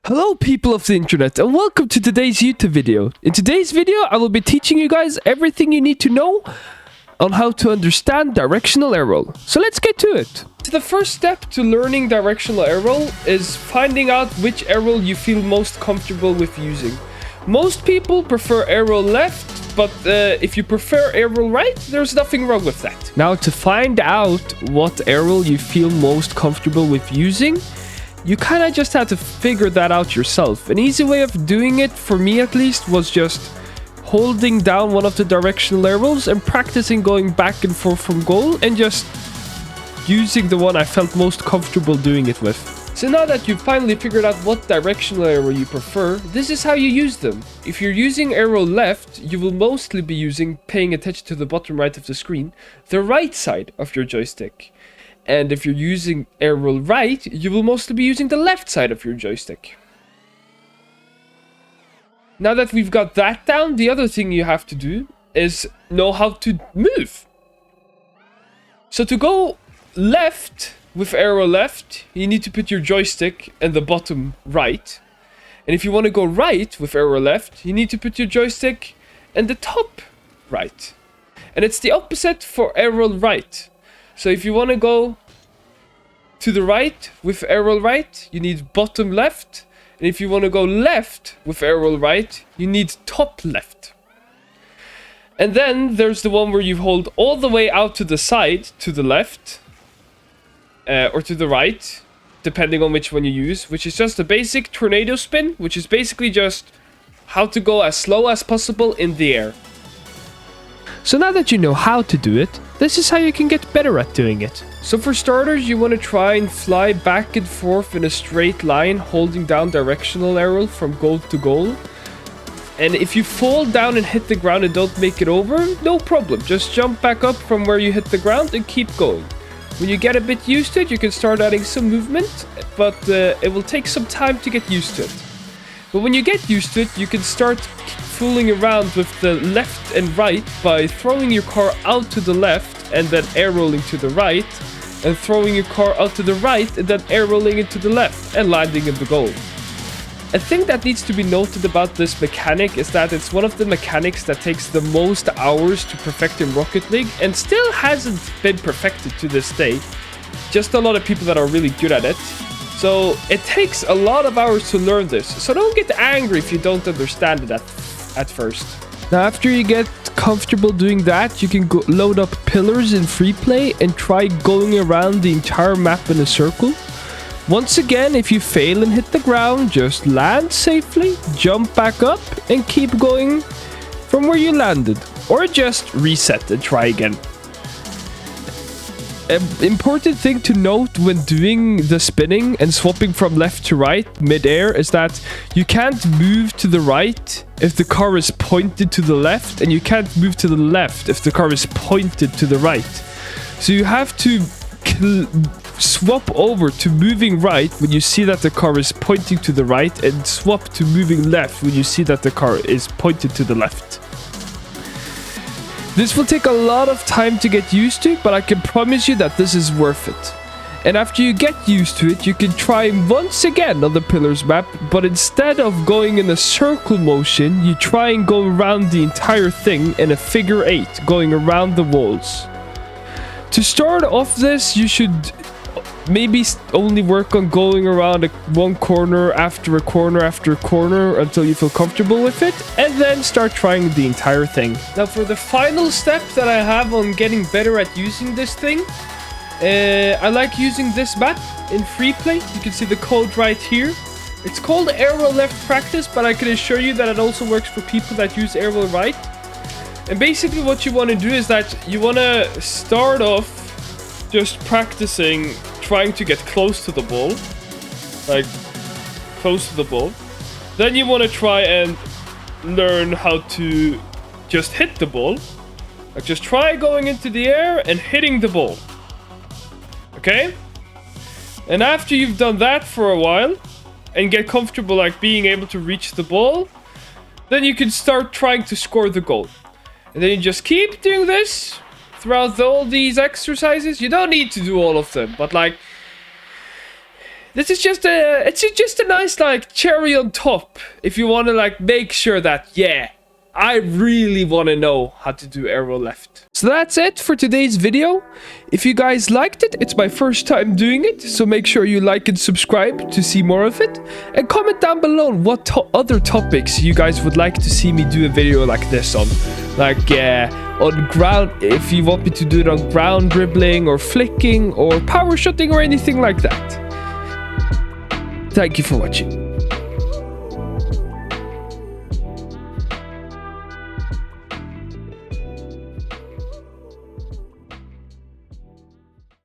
Hello people of the internet and welcome to today's YouTube video. In today's video I will be teaching you guys everything you need to know on how to understand directional arrow. So let's get to it. So the first step to learning directional arrow is finding out which arrow you feel most comfortable with using. Most people prefer arrow left, but if you prefer arrow right, there's nothing wrong with that. Now to find out what arrow you feel most comfortable with using, you kind of just have to figure that out yourself. An easy way of doing it, for me at least, was just holding down one of the directional arrows and practicing going back and forth from goal and just using the one I felt most comfortable doing it with. So now that you've finally figured out what directional arrow you prefer, this is how you use them. If you're using arrow left, you will mostly be paying attention to the bottom right of the screen, the right side of your joystick. And if you're using arrow right, you will mostly be using the left side of your joystick. Now that we've got that down, the other thing you have to do is know how to move. So to go left with arrow left, you need to put your joystick in the bottom right. And if you want to go right with arrow left, you need to put your joystick in the top right. And it's the opposite for arrow right. So if you want to go to the right with arrow right, you need bottom left. And if you want to go left with arrow right, you need top left. And then there's the one where you hold all the way out to the side, to the left, or to the right, depending on which one you use, which is just a basic tornado spin, which is basically just how to go as slow as possible in the air. So now that you know how to do it, this is how you can get better at doing it. So for starters, you want to try and fly back and forth in a straight line, holding down directional arrow from goal to goal. And if you fall down and hit the ground and don't make it over, no problem. Just jump back up from where you hit the ground and keep going. When you get a bit used to it, you can start adding some movement, but it will take some time to get used to it. But when you get used to it, you can start fooling around with the left and right by throwing your car out to the left and then air rolling to the right, and throwing your car out to the right and then air rolling into the left and landing in the goal. A thing that needs to be noted about this mechanic is that it's one of the mechanics that takes the most hours to perfect in Rocket League and still hasn't been perfected to this day. Just a lot of people that are really good at it. So it takes a lot of hours to learn this. So don't get angry if you don't understand it at first. Now after you get comfortable doing that, you can load up pillars in free play and try going around the entire map in a circle. Once again, if you fail and hit the ground, just land safely, jump back up, and keep going from where you landed. Or just reset and try again. An important thing to note when doing the spinning and swapping from left to right mid-air is that you can't move to the right if the car is pointed to the left, and you can't move to the left if the car is pointed to the right. So you have to swap over to moving right when you see that the car is pointing to the right, and swap to moving left when you see that the car is pointed to the left. This will take a lot of time to get used to, but I can promise you that this is worth it. And after you get used to it, you can try once again on the pillars map, but instead of going in a circle motion, you try and go around the entire thing in a figure 8, going around the walls. To start off this, you should maybe only work on going around one corner after a corner after a corner until you feel comfortable with it, and then start trying the entire thing. Now for the final step that I have on getting better at using this thing, I like using this map in free play. You can see the code right here. It's called arrow left practice, but I can assure you that it also works for people that use arrow right. And basically what you want to do is that you want to start off just practicing trying to get close to the ball, like close to the ball. Then you want to try and learn how to just hit the ball. Like just try going into the air and hitting the ball. Okay? And after you've done that for a while and get comfortable like being able to reach the ball, then you can start trying to score the goal. And then you just keep doing this throughout all these exercises. You don't need to do all of them, but like This is just it's just a nice like cherry on top if you want to like make sure that, yeah, I really want to know how to do arrow left. So that's it for today's video. If you guys liked it, it's my first time doing it, so make sure you like and subscribe to see more of it. And comment down below what other topics you guys would like to see me do a video like this on. Like, on ground, if you want me to do it on ground dribbling or flicking or power shotting or anything like that. Thank you for watching.